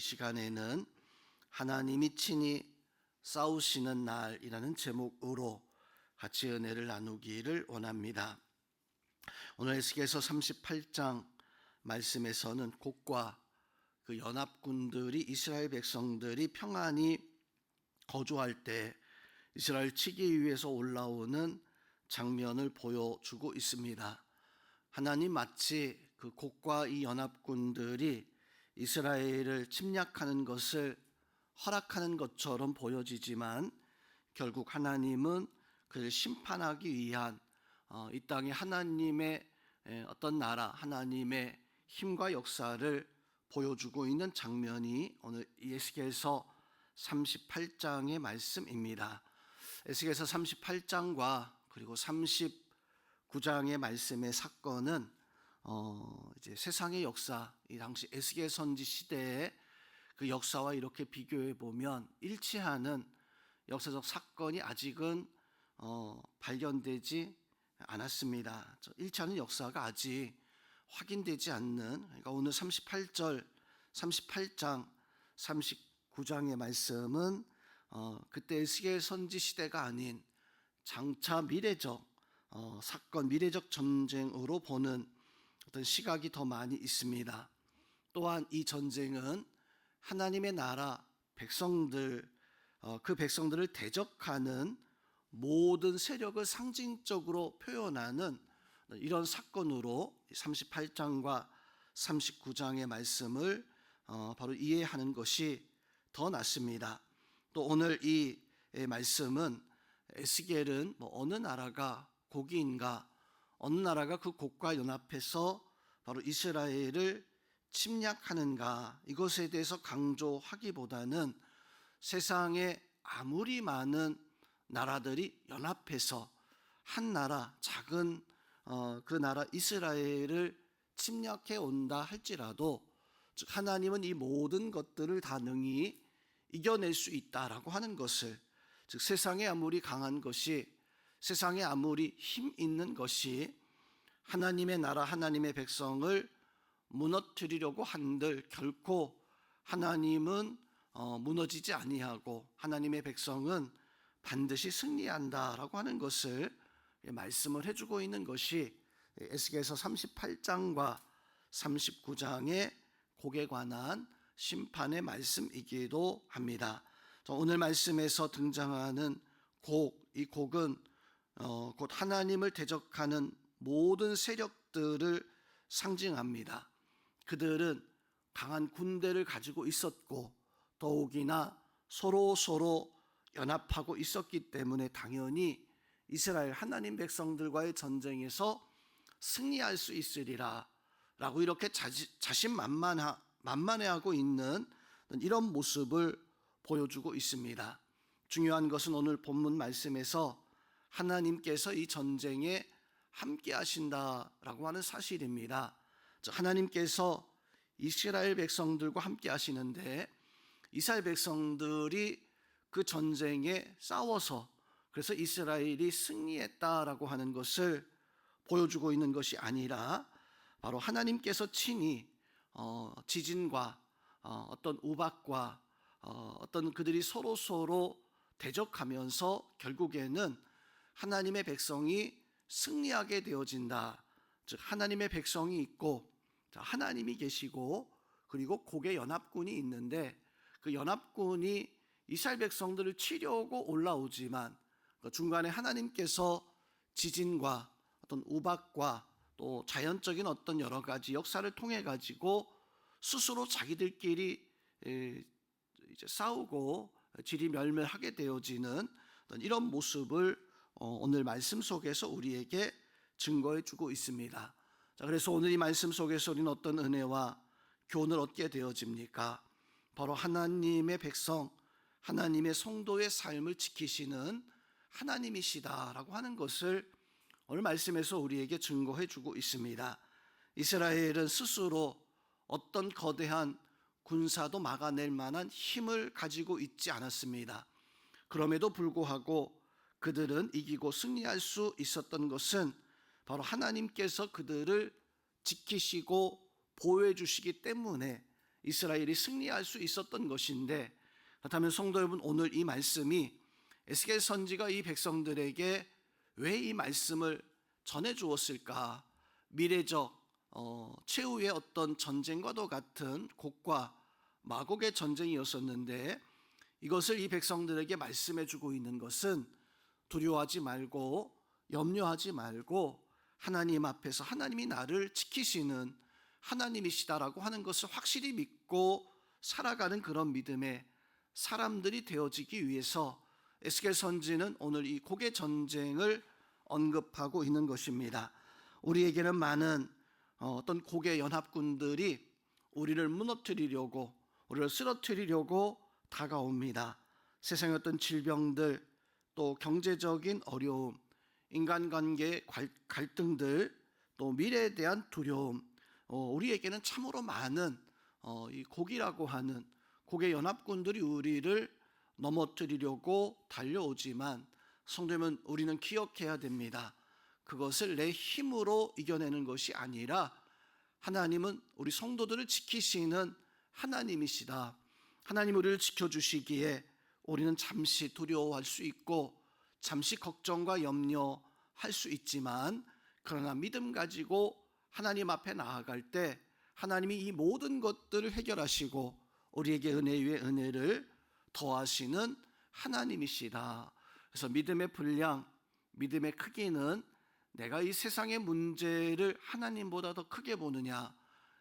이 시간에는 하나님이 친히 싸우시는 날이라는 제목으로 같이 은혜를 나누기를 원합니다. 오늘 에스겔서 38장 말씀에서는 곡과 그 연합군들이 이스라엘 백성들이 평안히 거주할 때 이스라엘 치기 위해서 올라오는 장면을 보여주고 있습니다. 하나님 마치 그 곡과 이 연합군들이 이스라엘을 침략하는 것을 허락하는 것처럼 보여지지만 결국 하나님은 그를 심판하기 위한 이 땅에 하나님의 어떤 나라, 하나님의 힘과 역사를 보여주고 있는 장면이 오늘 에스겔서 38장의 말씀입니다. 에스겔서 38장과 그리고 39장의 말씀의 사건은 이제 세상의 역사, 이 당시 에스겔 선지 시대의 그 역사와 이렇게 비교해 보면 일치하는 역사적 사건이 아직은 발견되지 않았습니다. 일치하는 역사가 아직 확인되지 않는, 그러니까 오늘 38장, 39장의 말씀은 그때 에스겔 선지 시대가 아닌 장차 미래적 사건, 미래적 전쟁으로 보는 어떤 시각이 더 많이 있습니다. 또한 이 전쟁은 하나님의 나라 백성들, 그 백성들을 대적하는 모든 세력을 상징적으로 표현하는 이런 사건으로 38장과 39장의 말씀을 바로 이해하는 것이 더 낫습니다. 또 오늘 이 말씀은 에스겔은 어느 나라가 곡인가, 어느 나라가 그 곡과 연합해서 바로 이스라엘을 침략하는가, 이것에 대해서 강조하기보다는 세상에 아무리 많은 나라들이 연합해서 한 나라, 작은 그 나라 이스라엘을 침략해 온다 할지라도, 즉 하나님은 이 모든 것들을 다 능히 이겨낼 수 있다라고 하는 것을, 즉 세상에 아무리 강한 것이, 세상에 아무리 힘 있는 것이 하나님의 나라, 하나님의 백성을 무너뜨리려고 한들 결코 하나님은 무너지지 아니하고 하나님의 백성은 반드시 승리한다라고 하는 것을 말씀을 해주고 있는 것이 에스겔서 38장과 39장의 곡에 관한 심판의 말씀이기도 합니다. 오늘 말씀에서 등장하는 곡, 이 곡은 곧 하나님을 대적하는 모든 세력들을 상징합니다. 그들은 강한 군대를 가지고 있었고 더욱이나 서로 연합하고 있었기 때문에 당연히 이스라엘 하나님 백성들과의 전쟁에서 승리할 수 있으리라 라고 이렇게 자신만만해하고 있는 이런 모습을 보여주고 있습니다. 중요한 것은 오늘 본문 말씀에서 하나님께서 이 전쟁에 함께 하신다라고 하는 사실입니다. 하나님께서 이스라엘 백성들과 함께 하시는데 이스라엘 백성들이 그 전쟁에 싸워서 그래서 이스라엘이 승리했다라고 하는 것을 보여주고 있는 것이 아니라 바로 하나님께서 친히 지진과 어떤 우박과 어떤 그들이 서로 대적하면서 결국에는 하나님의 백성이 승리하게 되어진다. 즉 하나님의 백성이 있고 하나님이 계시고 그리고 곡의 연합군이 있는데 그 연합군이 이스라엘 백성들을 치려고 올라오지만 그 중간에 하나님께서 지진과 어떤 우박과 또 자연적인 어떤 여러 가지 역사를 통해 가지고 스스로 자기들끼리 이제 싸우고 지리멸멸하게 되어지는 이런 모습을 오늘 말씀 속에서 우리에게 증거해 주고 있습니다. 자, 그래서 오늘 이 말씀 속에서 우리는 어떤 은혜와 교훈을 얻게 되어집니까? 바로 하나님의 백성, 하나님의 성도의 삶을 지키시는 하나님이시다라고 하는 것을 오늘 말씀에서 우리에게 증거해 주고 있습니다. 이스라엘은 스스로 어떤 거대한 군사도 막아낼 만한 힘을 가지고 있지 않았습니다. 그럼에도 불구하고 그들은 이기고 승리할 수 있었던 것은 바로 하나님께서 그들을 지키시고 보호해 주시기 때문에 이스라엘이 승리할 수 있었던 것인데, 그렇다면 성도 여러분, 오늘 이 말씀이 에스겔 선지가 이 백성들에게 왜 이 말씀을 전해 주었을까? 미래적 최후의 어떤 전쟁과도 같은 곡과 마곡의 전쟁이었었는데, 이것을 이 백성들에게 말씀해 주고 있는 것은 두려워하지 말고 염려하지 말고 하나님 앞에서 하나님이 나를 지키시는 하나님이시다라고 하는 것을 확실히 믿고 살아가는 그런 믿음의 사람들이 되어지기 위해서 에스겔 선지는 오늘 이 곡의 전쟁을 언급하고 있는 것입니다. 우리에게는 많은 어떤 곡의 연합군들이 우리를 무너뜨리려고, 우리를 쓰러뜨리려고 다가옵니다. 세상의 어떤 질병들, 또 경제적인 어려움, 인간관계의 갈등들, 또 미래에 대한 두려움, 우리에게는 참으로 많은 이 곡이라고 하는 곡의 연합군들이 우리를 넘어뜨리려고 달려오지만, 성도님은 우리는 기억해야 됩니다. 그것을 내 힘으로 이겨내는 것이 아니라 하나님은 우리 성도들을 지키시는 하나님이시다. 하나님 우리를 지켜주시기에 우리는 잠시 두려워할 수 있고 잠시 걱정과 염려할 수 있지만, 그러나 믿음 가지고 하나님 앞에 나아갈 때 하나님이 이 모든 것들을 해결하시고 우리에게 은혜 위에 은혜를 더하시는 하나님이시다. 그래서 믿음의 분량, 믿음의 크기는 내가 이 세상의 문제를 하나님보다 더 크게 보느냐,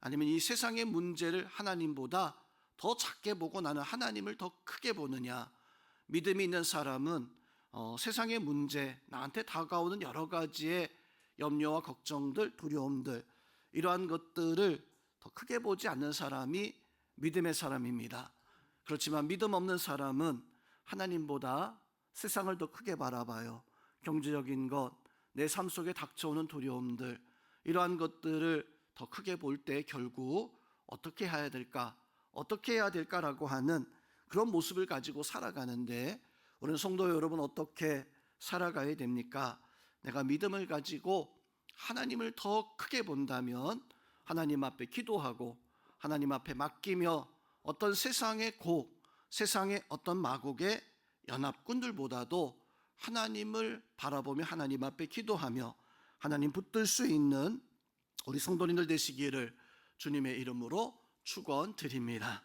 아니면 이 세상의 문제를 하나님보다 더 작게 보고 나는 하나님을 더 크게 보느냐. 믿음이 있는 사람은 세상의 문제, 나한테 다가오는 여러 가지의 염려와 걱정들, 두려움들, 이러한 것들을 더 크게 보지 않는 사람이 믿음의 사람입니다. 그렇지만 믿음 없는 사람은 하나님보다 세상을 더 크게 바라봐요. 경제적인 것, 내 삶 속에 닥쳐오는 두려움들, 이러한 것들을 더 크게 볼 때 결국 어떻게 해야 될까, 어떻게 해야 될까라고 하는 그런 모습을 가지고 살아가는데, 우리는 성도 여러분 어떻게 살아가야 됩니까? 내가 믿음을 가지고 하나님을 더 크게 본다면 하나님 앞에 기도하고 하나님 앞에 맡기며 어떤 세상의 곡, 세상의 어떤 마곡의 연합군들보다도 하나님을 바라보며 하나님 앞에 기도하며 하나님 붙들 수 있는 우리 성도님들 되시기를 주님의 이름으로 축원드립니다.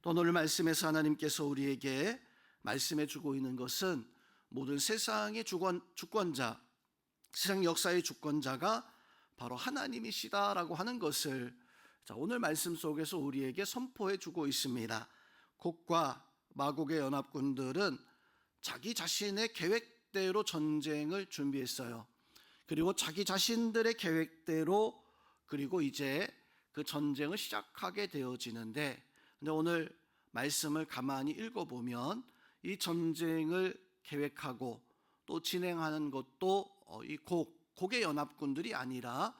또 오늘 말씀에서 하나님께서 우리에게 말씀해 주고 있는 것은 모든 세상의 주권자, 세상 역사의 주권자가 바로 하나님이시다라고 하는 것을 오늘 말씀 속에서 우리에게 선포해 주고 있습니다. 곡과 마곡의 연합군들은 자기 자신의 계획대로 전쟁을 준비했어요. 그리고 자기 자신들의 계획대로 그리고 이제 그 전쟁을 시작하게 되어지는데, 근데 오늘 말씀을 가만히 읽어보면 이 전쟁을 계획하고 또 진행하는 것도 이 곡의 연합군들이 아니라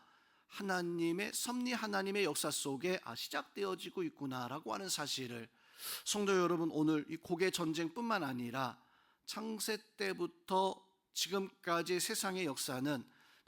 하나님의 섭리, 하나님의 역사 속에 시작되어지고 있구나라고 하는 사실을, 성도 여러분, 오늘 이 곡의 전쟁뿐만 아니라 창세 때부터 지금까지 세상의 역사는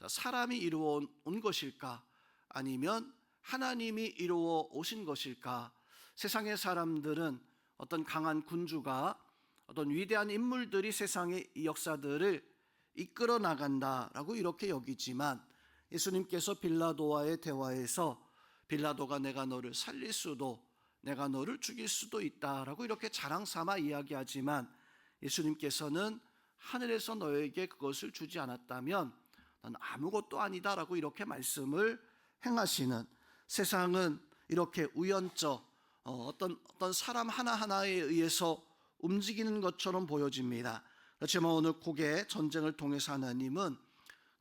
사람이 이루어 온 것일까, 아니면 하나님이 이루어 오신 것일까? 세상의 사람들은 어떤 강한 군주가, 어떤 위대한 인물들이 세상의 이 역사들을 이끌어 나간다라고 이렇게 여기지만, 예수님께서 빌라도와의 대화에서 빌라도가 내가 너를 살릴 수도 내가 너를 죽일 수도 있다라고 이렇게 자랑 삼아 이야기하지만, 예수님께서는 하늘에서 너에게 그것을 주지 않았다면 넌 아무것도 아니다라고 이렇게 말씀을 행하시는, 세상은 이렇게 우연적 어떤 사람 하나하나에 의해서 움직이는 것처럼 보여집니다. 그렇지만 오늘 곡의 전쟁을 통해서 하나님은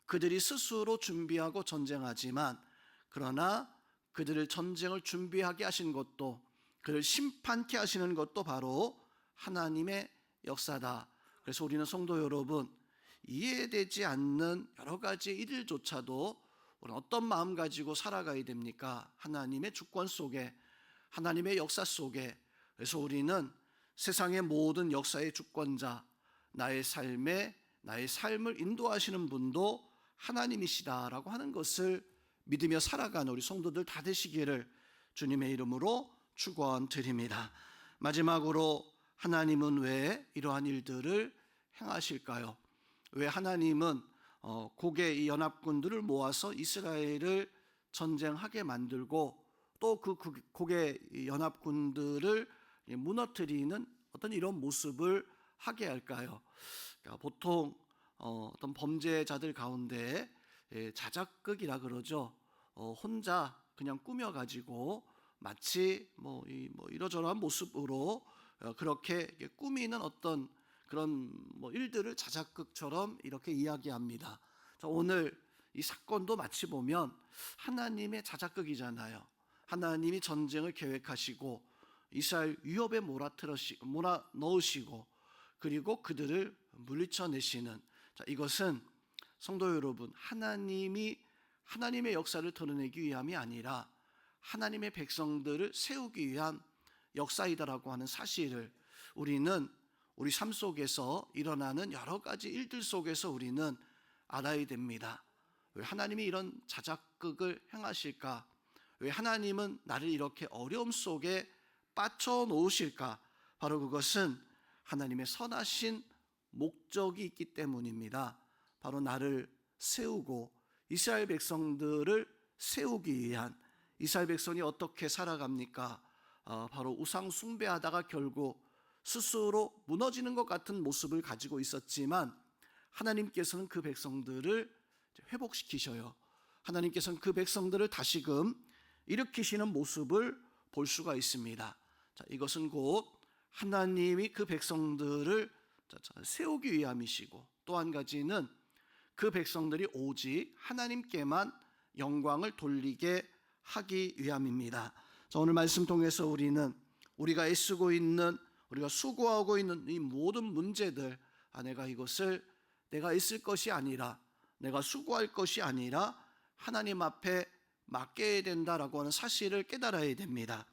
그들이 스스로 준비하고 전쟁하지만, 그러나 그들을 전쟁을 준비하게 하신 것도, 그를 심판케 하시는 것도 바로 하나님의 역사다. 그래서 우리는 성도 여러분, 이해되지 않는 여러 가지 일들조차도 우리는 어떤 마음 가지고 살아가야 됩니까? 하나님의 주권 속에, 하나님의 역사 속에. 그래서 우리는 세상의 모든 역사의 주권자, 나의 삶을 인도하시는 분도 하나님이시다라고 하는 것을 믿으며 살아가는 우리 성도들 다 되시기를 주님의 이름으로 축원드립니다. 마지막으로 하나님은 왜 이러한 일들을 행하실까요? 왜 하나님은 고개 이 연합군들을 모아서 이스라엘을 전쟁하게 만들고 또 그 고개 연합군들을 무너뜨리는 어떤 이런 모습을 하게 할까요? 그러니까 보통 어떤 범죄자들 가운데 자작극이라 그러죠. 혼자 그냥 꾸며가지고 마치 이러저러한 모습으로 그렇게 꾸미는 어떤 그런 일들을 자작극처럼 이렇게 이야기합니다. 오늘 이 사건도 마치 보면 하나님의 자작극이잖아요. 하나님이 전쟁을 계획하시고 이스라엘 위협에 몰아넣으시고 그리고 그들을 물리쳐내시는, 이것은 성도 여러분, 하나님의 역사를 드러내기 위함이 아니라 하나님의 백성들을 세우기 위한 역사이다라고 하는 사실을 우리는 우리 삶 속에서 일어나는 여러 가지 일들 속에서 우리는 알아야 됩니다. 왜 하나님이 이런 자작극을 행하실까? 왜 하나님은 나를 이렇게 어려움 속에 빠져 놓으실까? 바로 그것은 하나님의 선하신 목적이 있기 때문입니다. 바로 나를 세우고 이스라엘 백성들을 세우기 위한, 이스라엘 백성이 어떻게 살아갑니까? 바로 우상 숭배하다가 결국 스스로 무너지는 것 같은 모습을 가지고 있었지만 하나님께서는 그 백성들을 회복시키셔요. 하나님께서는 그 백성들을 다시금 일으키시는 모습을 볼 수가 있습니다. 이것은 곧 하나님이 그 백성들을 세우기 위함이시고, 또 한 가지는 그 백성들이 오직 하나님께만 영광을 돌리게 하기 위함입니다. 오늘 말씀 통해서 우리가 애쓰고 있는, 우리가 수고하고 있는 이 모든 문제들, 내가 애쓸 것이 아니라, 내가 수고할 것이 아니라 하나님 앞에 맡겨야 된다라고 하는 사실을 깨달아야 됩니다.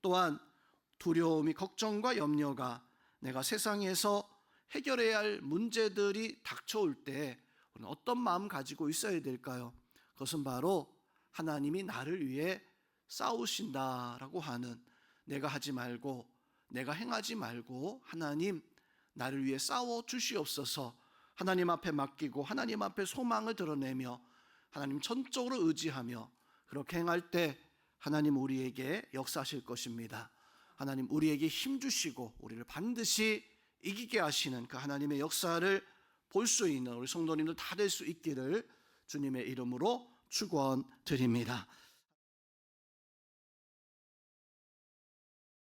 또한 두려움이, 걱정과 염려가 내가 세상에서 해결해야 할 문제들이 닥쳐올 때 우리는 어떤 마음 가지고 있어야 될까요? 그것은 바로 하나님이 나를 위해 싸우신다라고 하는, 내가 하지 말고 내가 행하지 말고 하나님 나를 위해 싸워 주시옵소서, 하나님 앞에 맡기고 하나님 앞에 소망을 드러내며 하나님 전적으로 의지하며 그렇게 행할 때 하나님 우리에게 역사하실 것입니다. 하나님 우리에게 힘 주시고 우리를 반드시 이기게 하시는 그 하나님의 역사를 볼 수 있는 우리 성도님들 다 될 수 있기를 주님의 이름으로 축원드립니다.